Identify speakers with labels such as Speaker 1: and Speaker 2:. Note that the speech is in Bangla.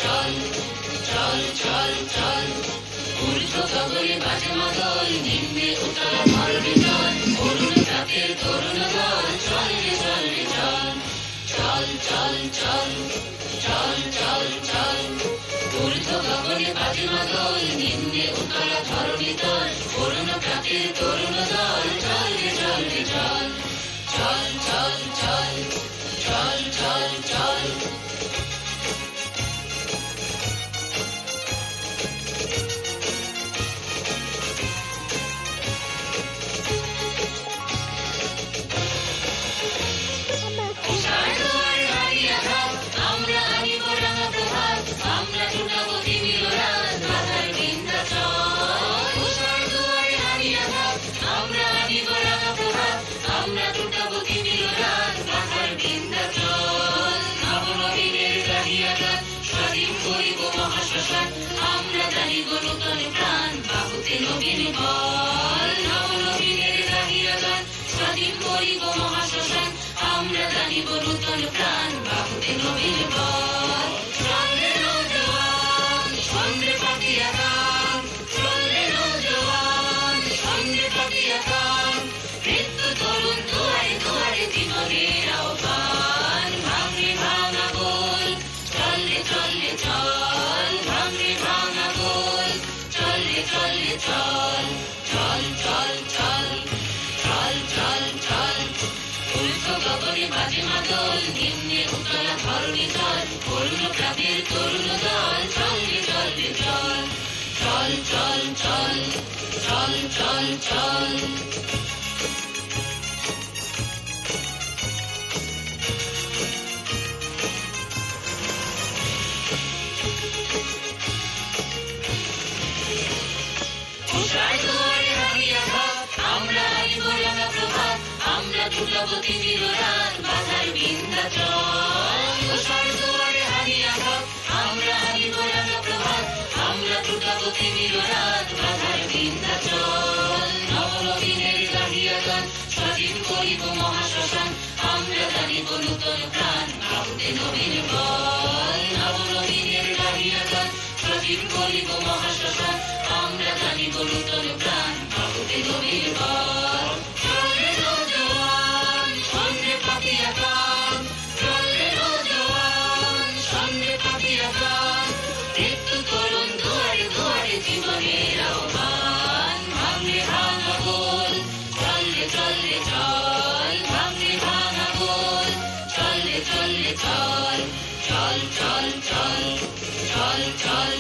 Speaker 1: চল চল চল চল ঊর্ধ্ব গগনে বাজে মাদল, নিম্নে উতলা ধরণী জল, অরুণ প্রাতের তরুণ দল, চল রে চল রে চল চল চল চল চল চল চল ঊর্ধ্ব গগনে বাজে মাদল, নিম্নে উতলা ধরণী জল, অরুণ প্রাতের তরুণ দল, চল রে চল রে চল চল চল চল চল চল চল আমরা জানিব নূতন প্রাণ, বাহুতে নবীন বল, নবনবীনের গাহিয়া গান, স্বাধীন করিব মহাশ্মশান। আমরা জানিব নূতন প্রাণ, বাহুতে নবীন বল, চলে নৌজওয়ান সঙ্গে পাতিয়া গান, চলে নৌজওয়ান সঙ্গে পাতিয়া গান, মৃত্যু তরুণ দুয়ারে দুয়ারে জীবনের আহ্বান, ভাঙে ভাঙা গোল, চলে চলে চল, ভাঙে ভাঙা গোল, চলে চলে চল চল চল চল চল চল চল ঊর্ধ্ব গগনে বাজে মাদল, নিম্নে উতলা ধরণী জল, অরুণ প্রাতের তরুণ দল, চল রে চল রে চল চল চল চল চল চল চল আমরা আনিব রাঙা প্রভাত, আমরা ছুটাব তিমির রাত, বাধার বিন্ধ্যাচল, উষার দুয়ারে হারিয়া ঘাত, আমরা আনিব রাঙা প্রভাত, আমরা ছুটাব তিমির রাত, বাধার বিন্ধ্যাচল, নবনবীনের গাহিয়া গান, স্বাধীন করিব মহাশ্মশান। আমরা জানিব নূতন প্রাণ, বাহুতে নবীন বল, নবনবীনের গাহিয়া গান, স্বাধীন করিব মহাশ্মশান। আমরা জানিব নূতন প্রাণ, বাহুতে নবীন বল, চলে নৌজওয়ান সঙ্গে পাতিয়া গান, চলে নৌজওয়ান সঙ্গে পাতিয়া গান, মৃত্যু তরুণ দুয়ারে দুয়ারে জীবনের আহ্বান, ভাঙে ভাঙা গোল, চলে চলে চল, ভাঙে ভাঙা গোল, চলে চলে চল চল চল চল চল চল